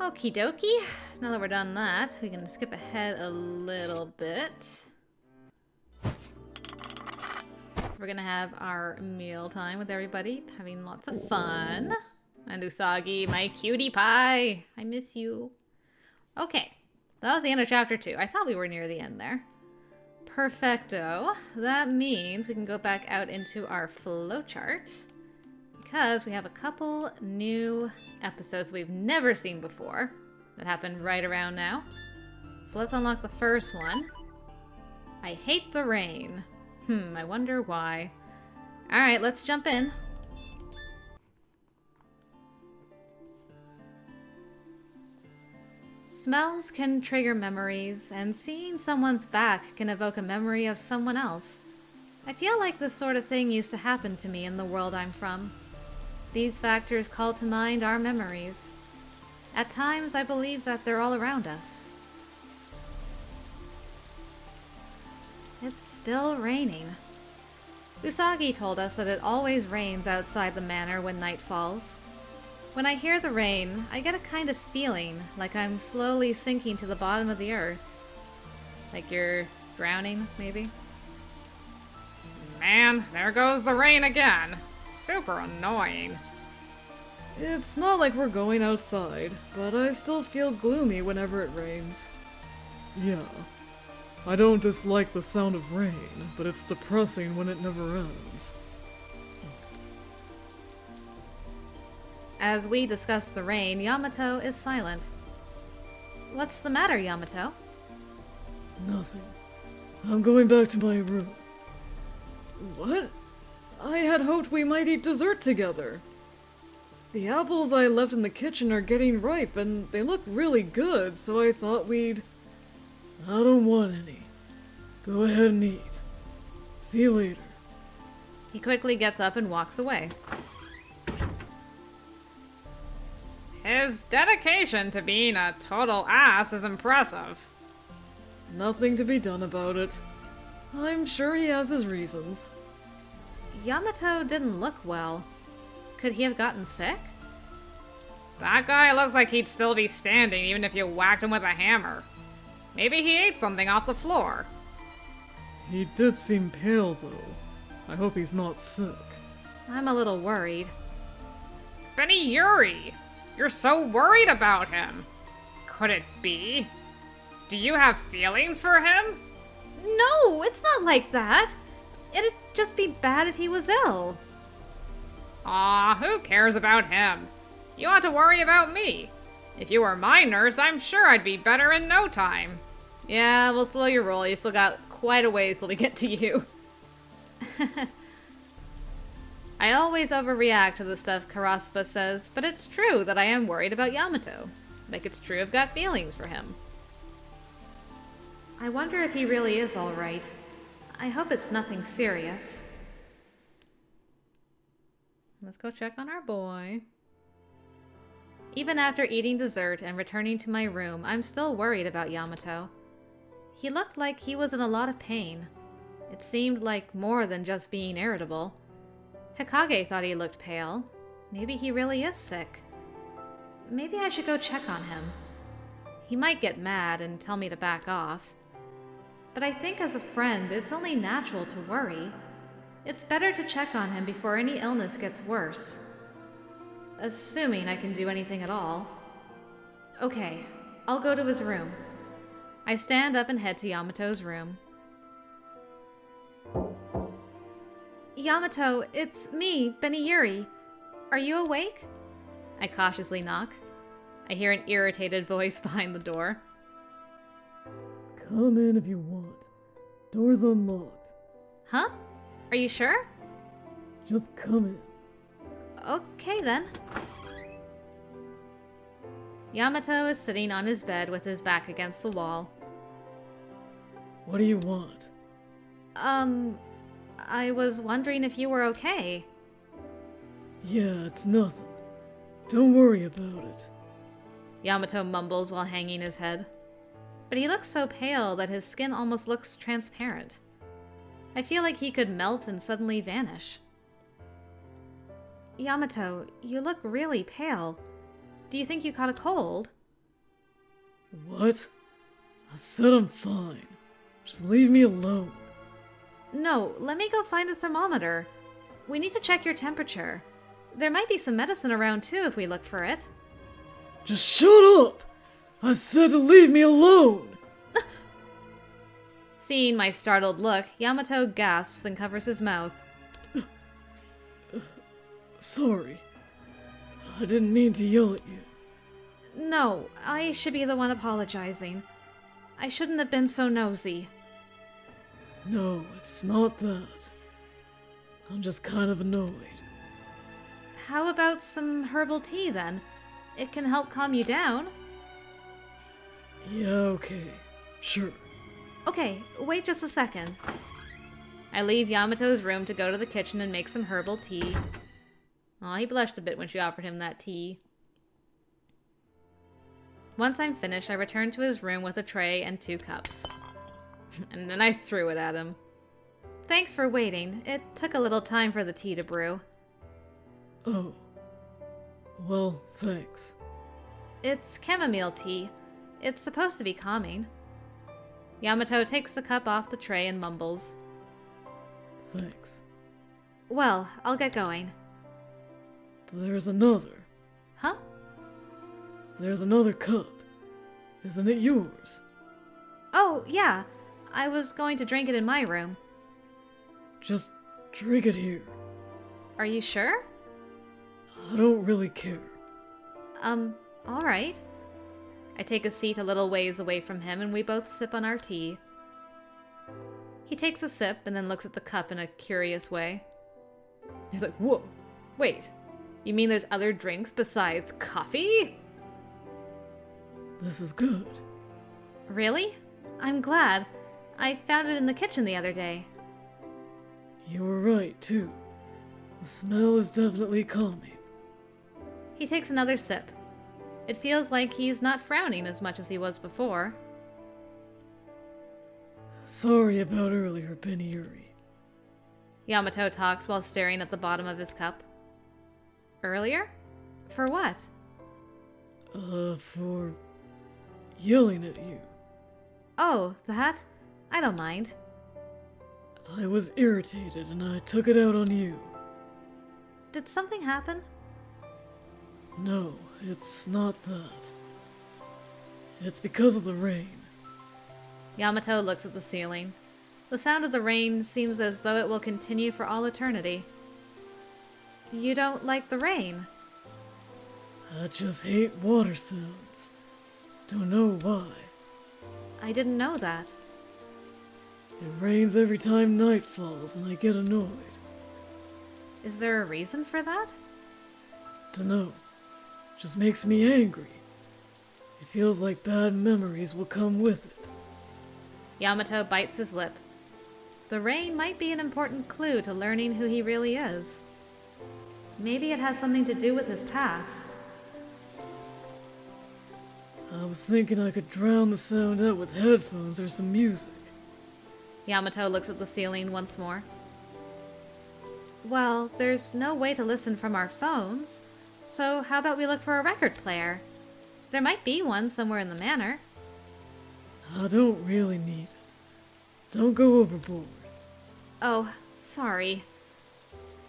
Okie dokie. Now that we're done that, we can skip ahead a little bit. So we're gonna have our meal time with everybody, having lots of fun. And Usagi, my cutie pie! I miss you. Okay, that was the end of chapter 2. I thought we were near the end there. Perfecto. That means we can go back out into our flowchart. Because we have a couple new episodes we've never seen before that happen right around now. So let's unlock the first one. I hate the rain. I wonder why. Alright, let's jump in. Smells can trigger memories, and seeing someone's back can evoke a memory of someone else. I feel like this sort of thing used to happen to me in the world I'm from. These factors call to mind our memories. At times, I believe that they're all around us. It's still raining. Usagi told us that it always rains outside the manor when night falls. When I hear the rain, I get a kind of feeling like I'm slowly sinking to the bottom of the earth. Like you're drowning, maybe? Man, there goes the rain again. Super annoying. It's not like we're going outside, but I still feel gloomy whenever it rains. Yeah. I don't dislike the sound of rain, but it's depressing when it never ends. As we discuss the rain, Yamato is silent. What's the matter, Yamato? Nothing. I'm going back to my room. What? I had hoped we might eat dessert together. The apples I left in the kitchen are getting ripe, and they look really good, so I thought we'd... I don't want any. Go ahead and eat. See you later. He quickly gets up and walks away. His dedication to being a total ass is impressive. Nothing to be done about it. I'm sure he has his reasons. Yamato didn't look well. Could he have gotten sick? That guy looks like he'd still be standing even if you whacked him with a hammer. Maybe he ate something off the floor. He did seem pale, though. I hope he's not sick. I'm a little worried. Benny Yuri! You're so worried about him. Could it be? Do you have feelings for him? No, it's not like that. It'd just be bad if he was ill. Aw, who cares about him? You ought to worry about me. If you were my nurse, I'm sure I'd be better in no time. Yeah, we'll slow your roll. You still got quite a ways till we get to you. I always overreact to the stuff Karaspa says, but it's true that I am worried about Yamato. Like it's true I've got feelings for him. I wonder if he really is alright. I hope it's nothing serious. Let's go check on our boy. Even after eating dessert and returning to my room, I'm still worried about Yamato. He looked like he was in a lot of pain. It seemed like more than just being irritable. Hikage thought he looked pale. Maybe he really is sick. Maybe I should go check on him. He might get mad and tell me to back off. But I think as a friend, it's only natural to worry. It's better to check on him before any illness gets worse. Assuming I can do anything at all. Okay, I'll go to his room. I stand up and head to Yamato's room. Yamato, it's me, Benny Yuri. Are you awake? I cautiously knock. I hear an irritated voice behind the door. Come in if you want. Door's unlocked. Huh? Are you sure? Just come in. Okay then. Yamato is sitting on his bed with his back against the wall. What do you want? I was wondering if you were okay. Yeah, it's nothing. Don't worry about it. Yamato mumbles while hanging his head. But he looks so pale that his skin almost looks transparent. I feel like he could melt and suddenly vanish. Yamato, you look really pale. Do you think you caught a cold? What? I said I'm fine. Just leave me alone. No, let me go find a thermometer. We need to check your temperature. There might be some medicine around too if we look for it. Just shut up! I said to leave me alone! Seeing my startled look, Yamato gasps and covers his mouth. Sorry. I didn't mean to yell at you. No, I should be the one apologizing. I shouldn't have been so nosy. No, it's not that. I'm just kind of annoyed. How about some herbal tea then? It can help calm you down. Yeah, okay. Sure. Okay, wait just a second. I leave Yamato's room to go to the kitchen and make some herbal tea. Aw, he blushed a bit when she offered him that tea. Once I'm finished, I return to his room with a tray and 2 cups. And then I threw it at him. Thanks for waiting. It took a little time for the tea to brew. Oh. Well, thanks. It's chamomile tea. It's supposed to be calming. Yamato takes the cup off the tray and mumbles. Thanks. Well, I'll get going. There's another. Huh? There's another cup. Isn't it yours? Oh, yeah. I was going to drink it in my room. Just drink it here. Are you sure? I don't really care. Alright. I take a seat a little ways away from him and we both sip on our tea. He takes a sip and then looks at the cup in a curious way. He's like, whoa, wait, you mean there's other drinks besides coffee? This is good. Really? I'm glad. I found it in the kitchen the other day. You were right, too. The smell is definitely calming. He takes another sip. It feels like he's not frowning as much as he was before. Sorry about earlier, Penny Yuri. Yamato talks while staring at the bottom of his cup. Earlier? For what? For yelling at you. Oh, that? I don't mind. I was irritated and I took it out on you. Did something happen? No, it's not that. It's because of the rain. Yamato looks at the ceiling. The sound of the rain seems as though it will continue for all eternity. You don't like the rain? I just hate water sounds. Don't know why. I didn't know that. It rains every time night falls and I get annoyed. Is there a reason for that? Dunno. Just makes me angry. It feels like bad memories will come with it. Yamato bites his lip. The rain might be an important clue to learning who he really is. Maybe it has something to do with his past. I was thinking I could drown the sound out with headphones or some music. Yamato looks at the ceiling once more. Well, there's no way to listen from our phones, so how about we look for a record player? There might be one somewhere in the manor. I don't really need it. Don't go overboard. Oh, sorry.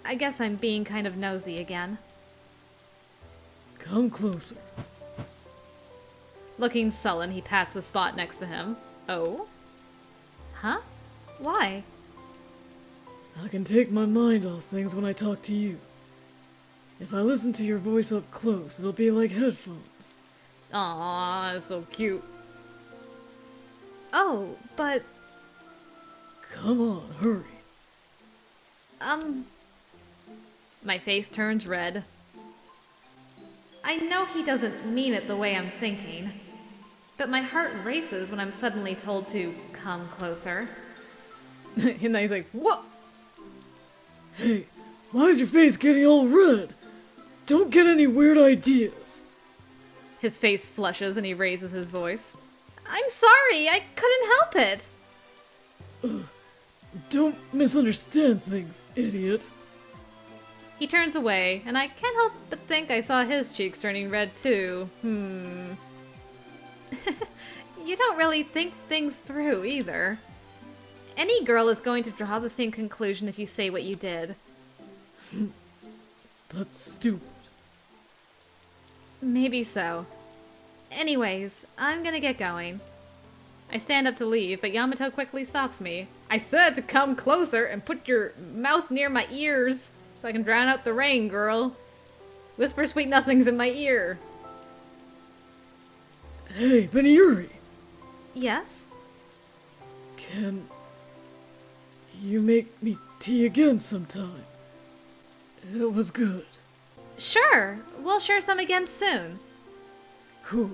I guess I'm being kind of nosy again. Come closer. Looking sullen, he pats the spot next to him. Oh? Huh? Why? I can take my mind off things when I talk to you. If I listen to your voice up close, it'll be like headphones. Aww, that's so cute. Oh, but... Come on, hurry. My face turns red. I know he doesn't mean it the way I'm thinking, but my heart races when I'm suddenly told to come closer. And then he's like, what? Hey, why is your face getting all red? Don't get any weird ideas. His face flushes and he raises his voice. I'm sorry, I couldn't help it. Don't misunderstand things, idiot. He turns away, and I can't help but think I saw his cheeks turning red too. You don't really think things through, either. Any girl is going to draw the same conclusion if you say what you did. That's stupid. Maybe so. Anyways, I'm gonna get going. I stand up to leave, but Yamato quickly stops me. I said to come closer and put your mouth near my ears so I can drown out the rain, girl. Whisper sweet nothings in my ear. Hey, Beniuri! Yes? Can you make me tea again sometime? It was good. Sure. We'll share some again soon. Cool.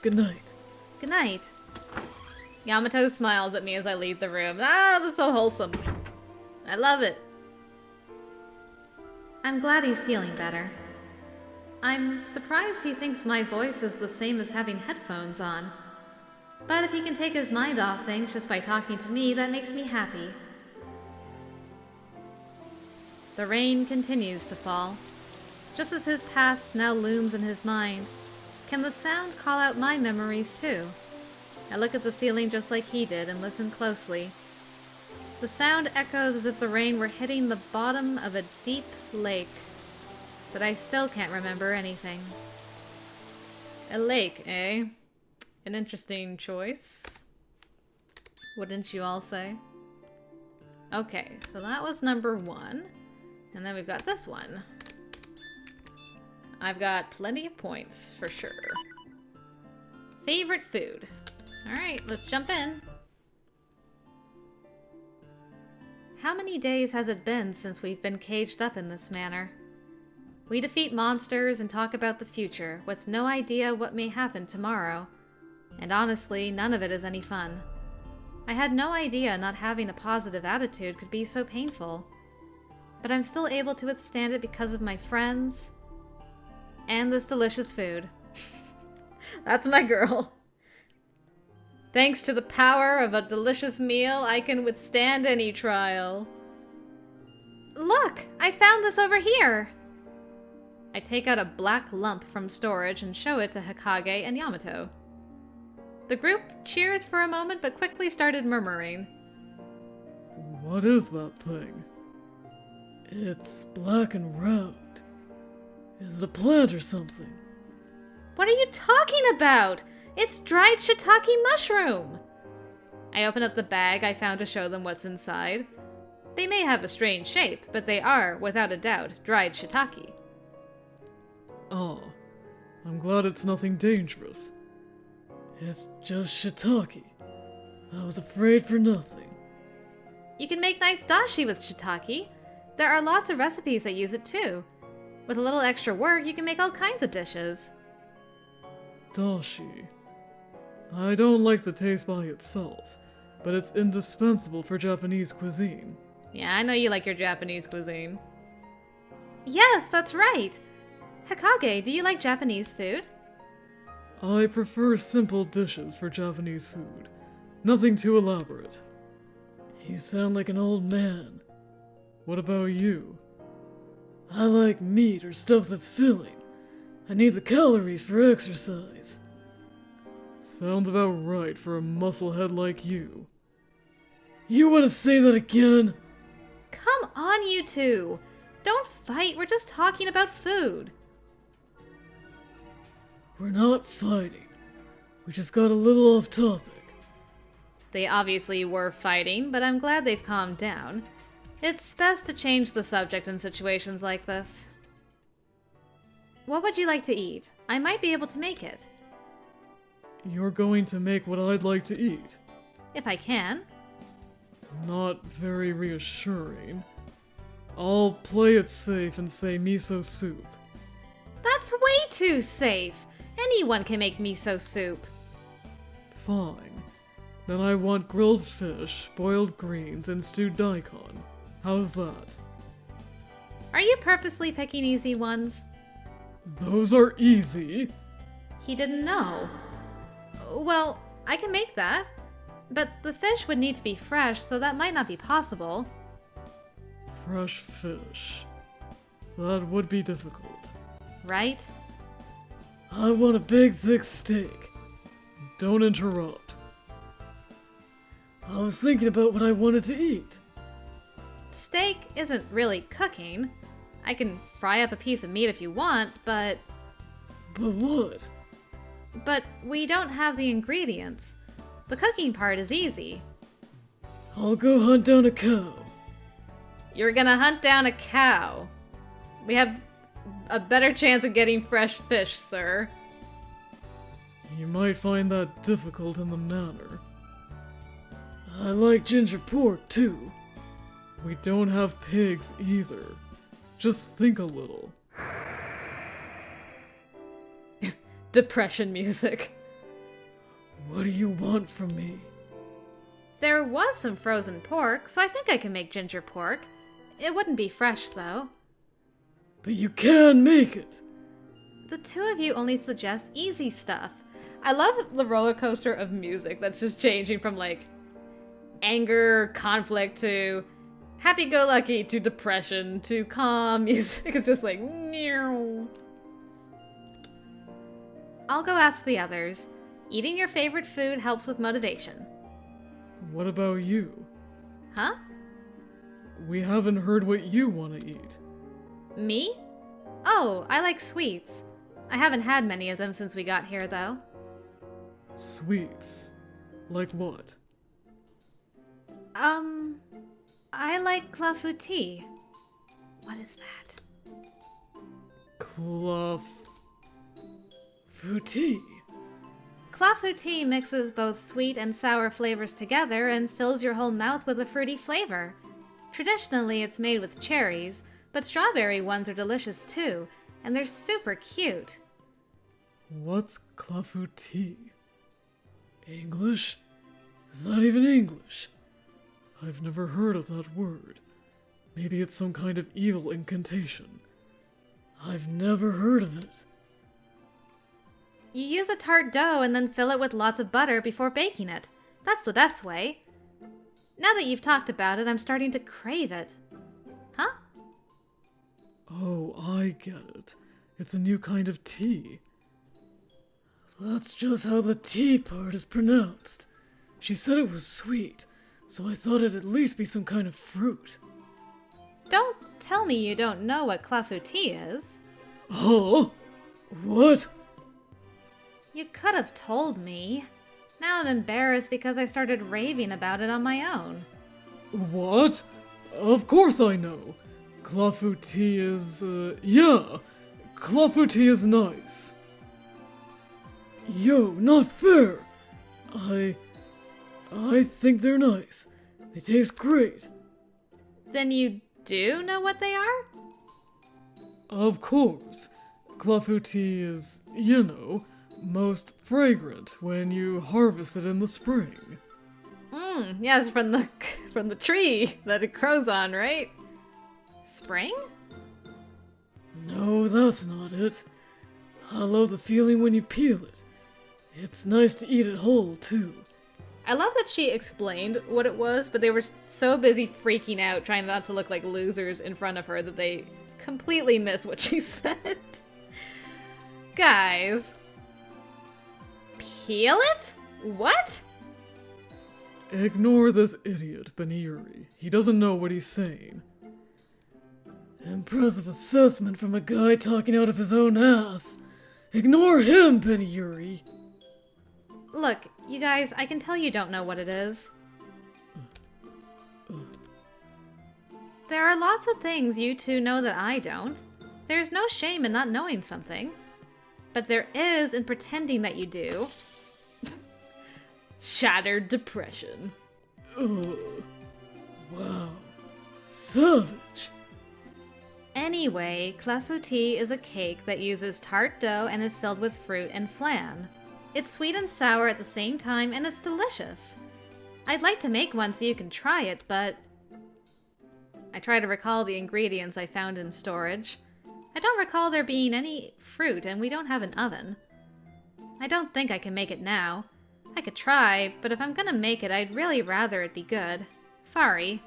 Good night. Good night. Yamato smiles at me as I leave the room. Ah, that was so wholesome. I love it. I'm glad he's feeling better. I'm surprised he thinks my voice is the same as having headphones on. But if he can take his mind off things just by talking to me, that makes me happy. The rain continues to fall. Just as his past now looms in his mind, can the sound call out my memories too? I look at the ceiling just like he did and listen closely. The sound echoes as if the rain were hitting the bottom of a deep lake, but I still can't remember anything. A lake, eh? An interesting choice. Wouldn't you all say? Okay, so that was number 1. And then we've got this one. I've got plenty of points, for sure. Favorite food. Alright, let's jump in. How many days has it been since we've been caged up in this manner? We defeat monsters and talk about the future, with no idea what may happen tomorrow. And honestly, none of it is any fun. I had no idea not having a positive attitude could be so painful. But I'm still able to withstand it because of my friends and this delicious food. That's my girl. Thanks to the power of a delicious meal, I can withstand any trial. Look! I found this over here! I take out a black lump from storage and show it to Hikage and Yamato. The group cheers for a moment but quickly started murmuring. What is that thing? It's black and round. Is it a plant or something? What are you talking about? It's dried shiitake mushroom! I open up the bag I found to show them what's inside. They may have a strange shape, but they are, without a doubt, dried shiitake. Oh, I'm glad it's nothing dangerous. It's just shiitake. I was afraid for nothing. You can make nice dashi with shiitake. There are lots of recipes that use it too. With a little extra work, you can make all kinds of dishes. Dashi. I don't like the taste by itself, but it's indispensable for Japanese cuisine. Yeah, I know you like your Japanese cuisine. Yes, that's right! Hikage, do you like Japanese food? I prefer simple dishes for Japanese food. Nothing too elaborate. You sound like an old man. What about you? I like meat or stuff that's filling. I need the calories for exercise. Sounds about right for a musclehead like you. You want to say that again? Come on, you two! Don't fight, we're just talking about food. We're not fighting. We just got a little off topic. They obviously were fighting, but I'm glad they've calmed down. It's best to change the subject in situations like this. What would you like to eat? I might be able to make it. You're going to make what I'd like to eat. If I can. Not very reassuring. I'll play it safe and say miso soup. That's way too safe! Anyone can make miso soup. Fine. Then I want grilled fish, boiled greens, and stewed daikon. How's that? Are you purposely picking easy ones? Those are easy. He didn't know. Well, I can make that. But the fish would need to be fresh, so that might not be possible. Fresh fish. That would be difficult. Right? I want a big, thick steak. Don't interrupt. I was thinking about what I wanted to eat. Steak isn't really cooking. I can fry up a piece of meat if you want, but... But what? But we don't have the ingredients. The cooking part is easy. I'll go hunt down a cow. You're gonna hunt down a cow. We have a better chance of getting fresh fish, sir. You might find that difficult in the manner. I like ginger pork, too. We don't have pigs either. Just think a little. Depression music. What do you want from me? There was some frozen pork, so I think I can make ginger pork. It wouldn't be fresh, though. But you can make it! The two of you only suggest easy stuff. I love the roller coaster of music that's just changing from, like, anger, conflict, to happy-go-lucky, to depression, to calm music. It's just like, meow. I'll go ask the others. Eating your favorite food helps with motivation. What about you? Huh? We haven't heard what you want to eat. Me? Oh, I like sweets. I haven't had many of them since we got here, though. Sweets? Like what? I like clafoutis. What is that? Clafoutis? Clafoutis mixes both sweet and sour flavors together and fills your whole mouth with a fruity flavor. Traditionally, it's made with cherries, but strawberry ones are delicious too, and they're super cute. What's clafoutis? English? Is that even English? I've never heard of that word. Maybe it's some kind of evil incantation. I've never heard of it. You use a tart dough and then fill it with lots of butter before baking it. That's the best way. Now that you've talked about it, I'm starting to crave it. Huh? Oh, I get it. It's a new kind of tea. That's just how the tea part is pronounced. She said it was sweet, so I thought it'd at least be some kind of fruit. Don't tell me you don't know what clafoutis is. Oh? What? You could have told me. Now I'm embarrassed because I started raving about it on my own. What? Of course I know. Clafoutis is, yeah. Clafoutis is nice. Yo, not fair. I think they're nice. They taste great. Then you do know what they are? Of course. Clafoutis is, you know, most fragrant when you harvest it in the spring. Yes, from the tree that it grows on, right? Spring? No, that's not it. I love the feeling when you peel it. It's nice to eat it whole, too. I love that she explained what it was, but they were so busy freaking out, trying not to look like losers in front of her, that they completely missed what she said. Guys. Peel it? What? Ignore this idiot, Beniyuri. He doesn't know what he's saying. Impressive assessment from a guy talking out of his own ass. Ignore him, Beniyuri. Look, you guys, I can tell you don't know what it is. There are lots of things you two know that I don't. There's no shame in not knowing something. But there is in pretending that you do. Shattered depression. Wow. Savage. Anyway, clafoutis is a cake that uses tart dough and is filled with fruit and flan. It's sweet and sour at the same time, and it's delicious. I'd like to make one so you can try it, but... I try to recall the ingredients I found in storage. I don't recall there being any fruit, and we don't have an oven. I don't think I can make it now. I could try, but if I'm gonna make it, I'd really rather it be good. Sorry.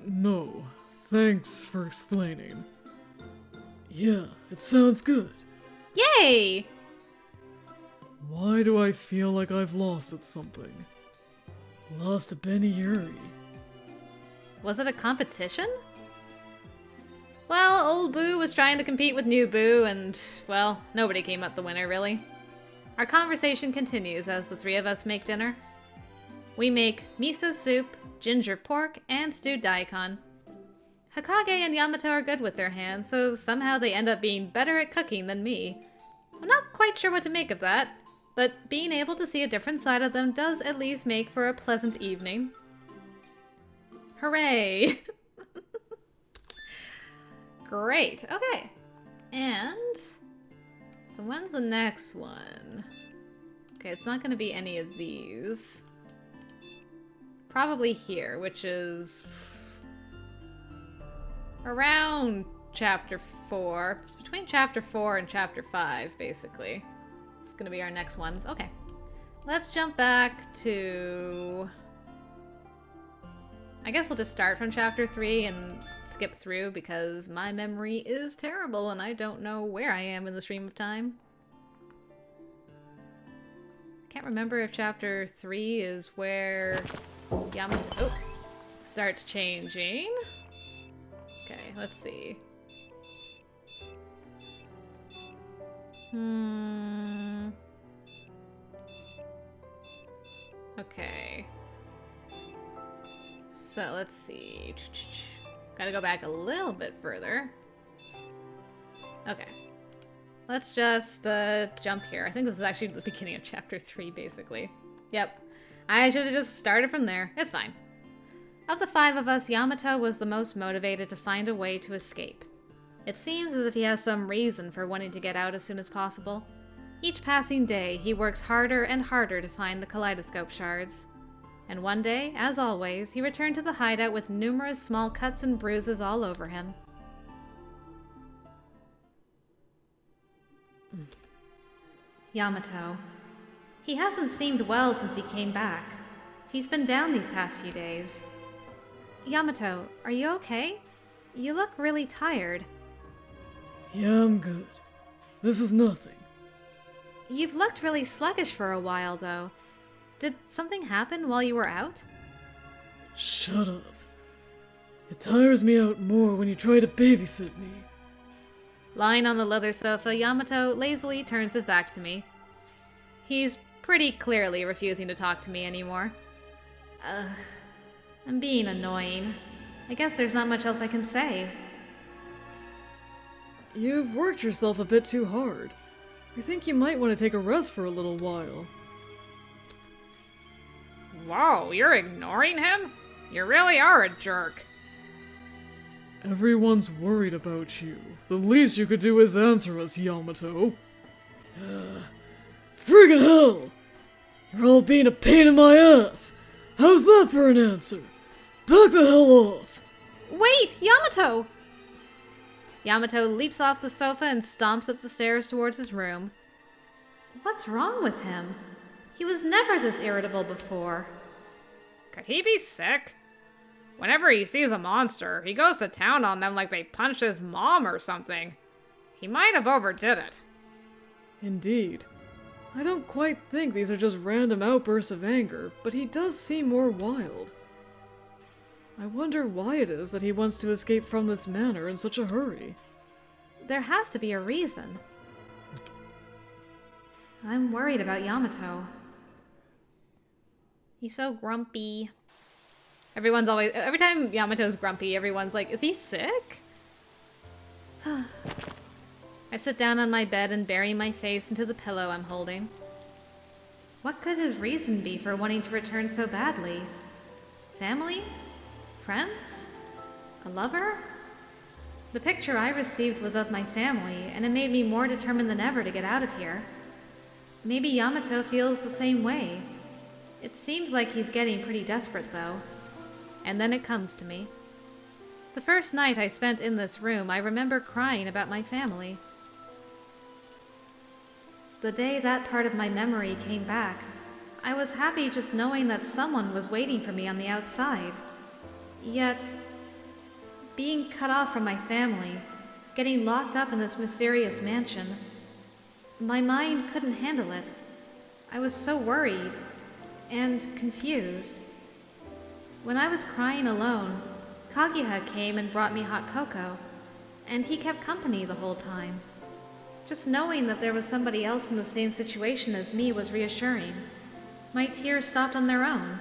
No, thanks for explaining. Yeah, it sounds good. Yay! Why do I feel like I've lost at something? Lost to Benny Yuri. Was it a competition? Well, old Boo was trying to compete with new Boo, and, well, nobody came up the winner, really. Our conversation continues as the three of us make dinner. We make miso soup, ginger pork, and stewed daikon. Hokage and Yamato are good with their hands, so somehow they end up being better at cooking than me. I'm not quite sure what to make of that, but being able to see a different side of them does at least make for a pleasant evening. Hooray! Great, okay. And so when's the next one? Okay, it's not going to be any of these. Probably here, which is around chapter 4. It's between chapter 4 and chapter 5, basically. It's going to be our next ones. Okay. Let's jump back to... I guess we'll just start from chapter 3 and skip through because my memory is terrible and I don't know where I am in the stream of time. Can't remember if chapter 3 is where Yamato starts changing. Okay, let's see. Okay. So let's see. Gotta go back a little bit further. Okay. Let's just jump here. I think this is actually the beginning of chapter 3, basically. Yep. I should have just started from there. It's fine. Of the 5 of us, Yamato was the most motivated to find a way to escape. It seems as if he has some reason for wanting to get out as soon as possible. Each passing day, he works harder and harder to find the kaleidoscope shards. And one day, as always, he returned to the hideout with numerous small cuts and bruises all over him. Yamato. He hasn't seemed well since he came back. He's been down these past few days. Yamato, are you okay? You look really tired. Yeah, I'm good. This is nothing. You've looked really sluggish for a while, though. Did something happen while you were out? Shut up. It tires me out more when you try to babysit me. Lying on the leather sofa, Yamato lazily turns his back to me. He's pretty clearly refusing to talk to me anymore. I'm being annoying. I guess there's not much else I can say. You've worked yourself a bit too hard. I think you might want to take a rest for a little while. Whoa, you're ignoring him? You really are a jerk. Everyone's worried about you. The least you could do is answer us, Yamato. Friggin' hell! You're all being a pain in my ass! How's that for an answer? Back the hell off! Wait, Yamato! Yamato leaps off the sofa and stomps up the stairs towards his room. What's wrong with him? He was never this irritable before. Could he be sick? Whenever he sees a monster, he goes to town on them like they punched his mom or something. He might have overdid it. Indeed. I don't quite think these are just random outbursts of anger, but he does seem more wild. I wonder why it is that he wants to escape from this manor in such a hurry. There has to be a reason. I'm worried about Yamato. He's so grumpy. Every time Yamato's grumpy, everyone's like, is he sick? I sit down on my bed and bury my face into the pillow I'm holding. What could his reason be for wanting to return so badly? Family? Friends? A lover? The picture I received was of my family, and it made me more determined than ever to get out of here. Maybe Yamato feels the same way. It seems like he's getting pretty desperate, though. And then it comes to me. The first night I spent in this room, I remember crying about my family. The day that part of my memory came back, I was happy just knowing that someone was waiting for me on the outside. Yet, being cut off from my family, getting locked up in this mysterious mansion, My mind couldn't handle it. I was so worried and confused. When I was crying alone, Kaguya came and brought me hot cocoa, and he kept company the whole time. Just knowing that there was somebody else in the same situation as me was reassuring. My tears stopped on their own.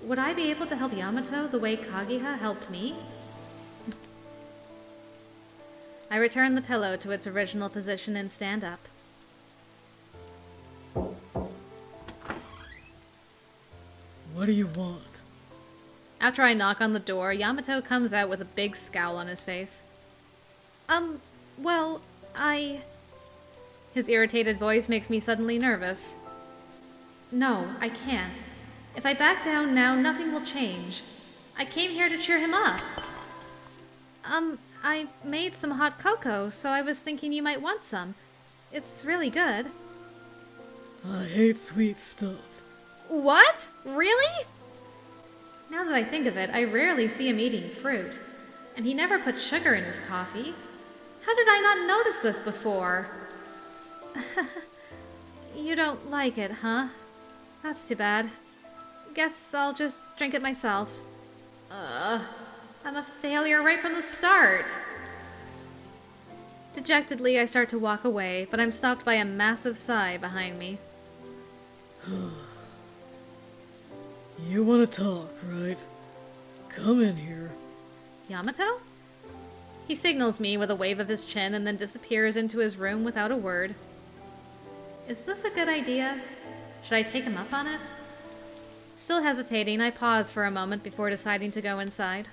Would I be able to help Yamato the way Kaguya helped me? I return the pillow to its original position and stand up. What do you want? After I knock on the door, Yamato comes out with a big scowl on his face. Well, His irritated voice makes me suddenly nervous. No, I can't. If I back down now, nothing will change. I came here to cheer him up. I made some hot cocoa, so I was thinking you might want some. It's really good. I hate sweet stuff. What? Really? Now that I think of it, I rarely see him eating fruit. And he never put sugar in his coffee. How did I not notice this before? You don't like it, huh? That's too bad. Guess I'll just drink it myself. I'm a failure right from the start. Dejectedly, I start to walk away, but I'm stopped by a massive sigh behind me. You want to talk, right? Come in here. Yamato? He signals me with a wave of his chin and then disappears into his room without a word. Is this a good idea? Should I take him up on it? Still hesitating, I pause for a moment before deciding to go inside.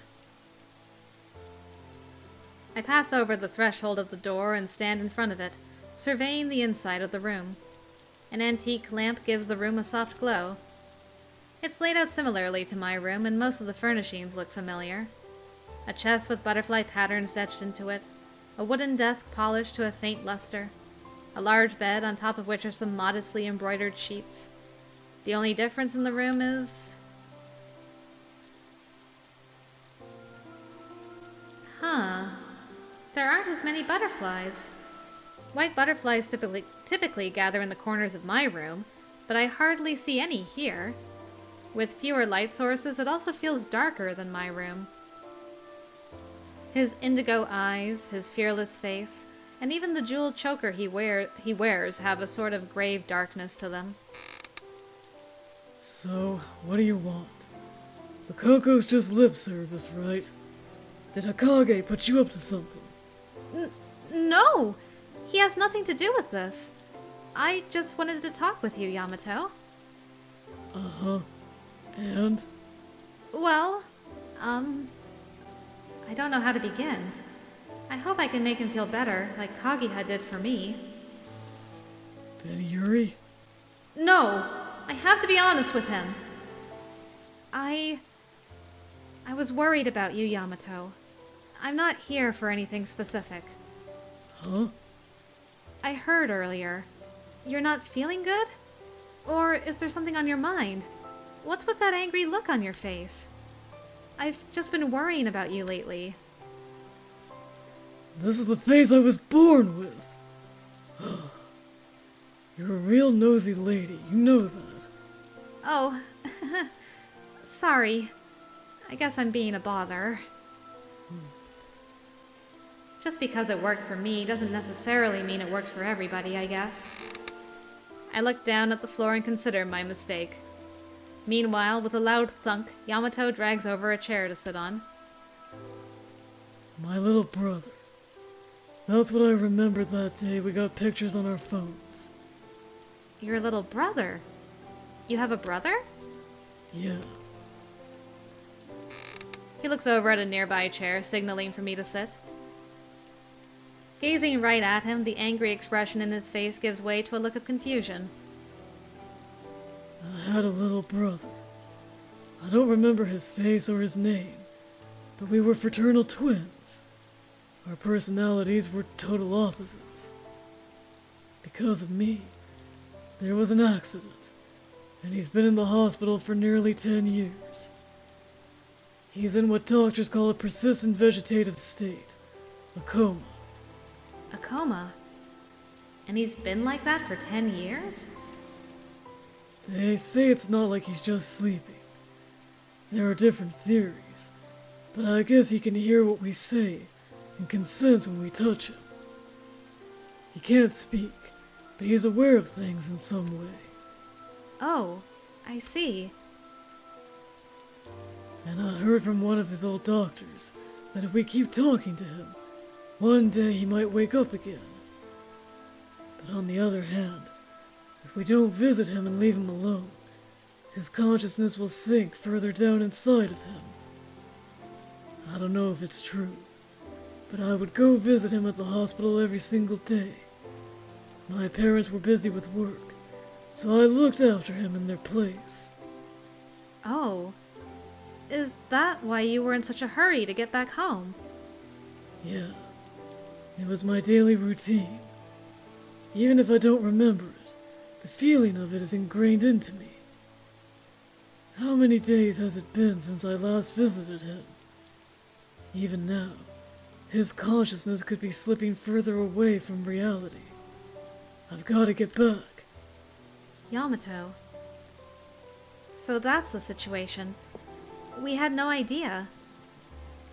I pass over the threshold of the door and stand in front of it, surveying the inside of the room. An antique lamp gives the room a soft glow. It's laid out similarly to my room, and most of the furnishings look familiar. A chest with butterfly patterns etched into it, a wooden desk polished to a faint luster, a large bed on top of which are some modestly embroidered sheets. The only difference in the room is... There aren't as many butterflies. White butterflies typically gather in the corners of my room, but I hardly see any here. With fewer light sources, it also feels darker than my room. His indigo eyes, his fearless face, and even the jeweled choker he wears have a sort of grave darkness to them. So, what do you want? The cocoa's just lip service, right? Did Hokage put you up to something? No! He has nothing to do with this. I just wanted to talk with you, Yamato. Uh-huh. And? Well, I don't know how to begin. I hope I can make him feel better, like Kaguya did for me. Then Yuri? No! I have to be honest with him. I was worried about you, Yamato. I'm not here for anything specific. Huh? I heard earlier. You're not feeling good? Or is there something on your mind? What's with that angry look on your face? I've just been worrying about you lately. This is the face I was born with. You're a real nosy lady, you know that. Oh, sorry. I guess I'm being a bother. Just because it worked for me doesn't necessarily mean it works for everybody, I guess. I look down at the floor and consider my mistake. Meanwhile, with a loud thunk, Yamato drags over a chair to sit on. My little brother. That's what I remember that day we got pictures on our phones. Your little brother? You have a brother? Yeah. He looks over at a nearby chair, signaling for me to sit. Gazing right at him, the angry expression in his face gives way to a look of confusion. I had a little brother. I don't remember his face or his name, but we were fraternal twins. Our personalities were total opposites. Because of me, there was an accident, and he's been in the hospital for nearly 10 years. He's in what doctors call a persistent vegetative state, a coma. A coma? And he's been like that for 10 years? They say it's not like he's just sleeping. There are different theories, but I guess he can hear what we say and can sense when we touch him. He can't speak, but he's aware of things in some way. Oh, I see. And I heard from one of his old doctors that if we keep talking to him, one day he might wake up again. But on the other hand, if we don't visit him and leave him alone, his consciousness will sink further down inside of him. I don't know if it's true, but I would go visit him at the hospital every single day. My parents were busy with work, so I looked after him in their place. Oh. Is that why you were in such a hurry to get back home? Yeah, it was my daily routine. Even if I don't remember it, the feeling of it is ingrained into me. How many days has it been since I last visited him? Even now, his consciousness could be slipping further away from reality. I've got to get back. Yamato. So that's the situation. We had no idea.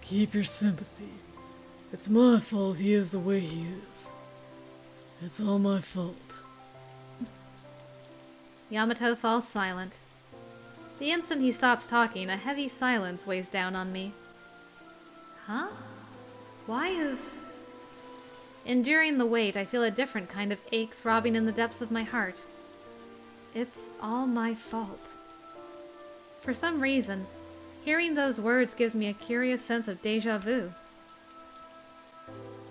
Keep your sympathy. It's my fault he is the way he is. It's all my fault. Yamato falls silent. The instant he stops talking, a heavy silence weighs down on me. Huh? Why is... Enduring the wait, I feel a different kind of ache throbbing in the depths of my heart. It's all my fault. For some reason, hearing those words gives me a curious sense of déjà vu.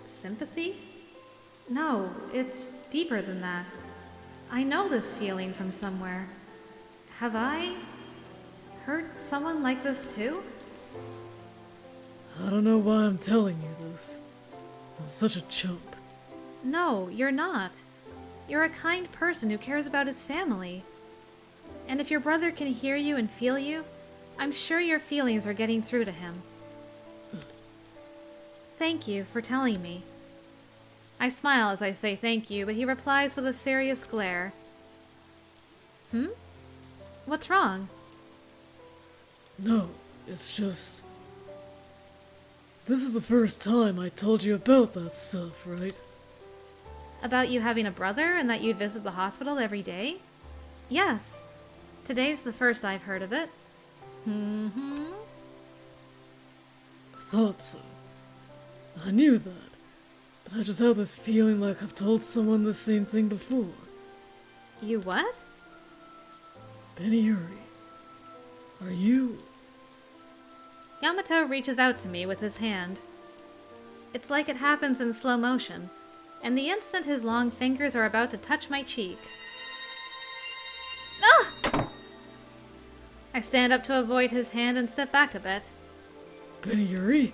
Sympathy? No, it's deeper than that. I know this feeling from somewhere. Have I hurt someone like this too? I don't know why I'm telling you this. I'm such a chump. No, you're not. You're a kind person who cares about his family. And if your brother can hear you and feel you, I'm sure your feelings are getting through to him. Thank you for telling me. I smile as I say thank you, but he replies with a serious glare. What's wrong? No, it's just... This is the first time I told you about that stuff, right? About you having a brother and that you'd visit the hospital every day? Yes. Today's the first I've heard of it. Thought so. I knew that, but I just have this feeling like I've told someone the same thing before. You what? Beniyuri, are you... Yamato reaches out to me with his hand. It's like it happens in slow motion, and the instant his long fingers are about to touch my cheek. Ah! I stand up to avoid his hand and step back a bit. Beniyuri?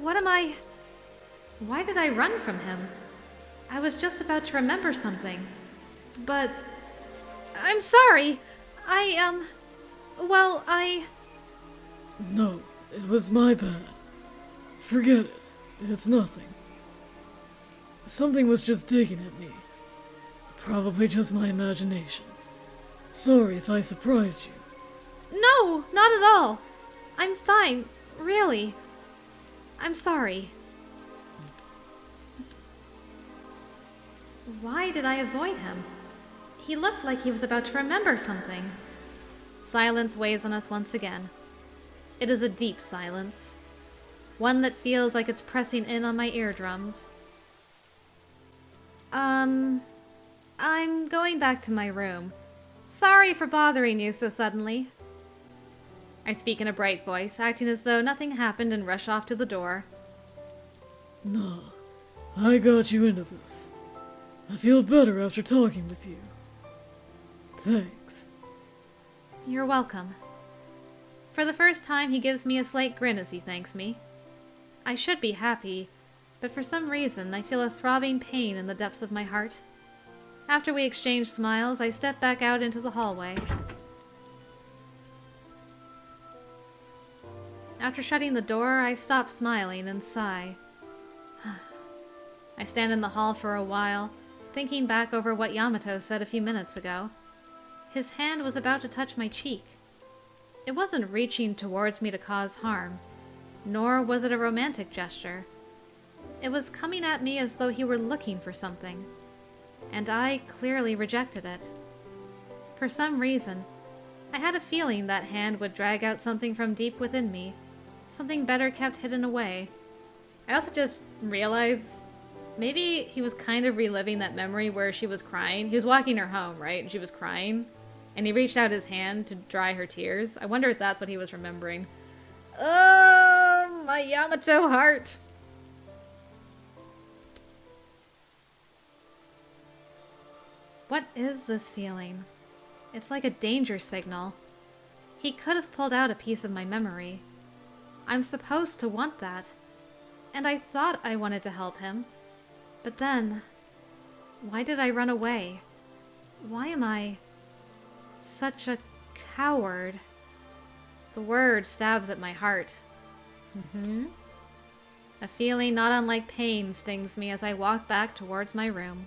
What am I... Why did I run from him? I was just about to remember something. But... I'm sorry! No, it was my bad. Forget it. It's nothing. Something was just digging at me. Probably just my imagination. Sorry if I surprised you. No, not at all. I'm fine, really. I'm sorry. Why did I avoid him? He looked like he was about to remember something. Silence weighs on us once again. It is a deep silence. One that feels like it's pressing in on my eardrums. I'm going back to my room. Sorry for bothering you so suddenly. I speak in a bright voice, acting as though nothing happened, and rush off to the door. Nah, I got you into this. I feel better after talking with you. Thanks. You're welcome. For the first time, he gives me a slight grin as he thanks me. I should be happy, but for some reason, I feel a throbbing pain in the depths of my heart. After we exchange smiles, I step back out into the hallway. After shutting the door, I stop smiling and sigh. I stand in the hall for a while, thinking back over what Yamato said a few minutes ago. His hand was about to touch my cheek. It wasn't reaching towards me to cause harm, nor was it a romantic gesture. It was coming at me as though he were looking for something, and I clearly rejected it. For some reason, I had a feeling that hand would drag out something from deep within me, something better kept hidden away. I also just realized maybe he was kind of reliving that memory where she was crying. He was walking her home, right? And she was crying. And he reached out his hand to dry her tears. I wonder if that's what he was remembering. Oh, my Yamato heart. What is this feeling? It's like a danger signal. He could have pulled out a piece of my memory. I'm supposed to want that. And I thought I wanted to help him. But then, why did I run away? Why am I such a coward? The word stabs at my heart. A feeling not unlike pain stings me as I walk back towards my room.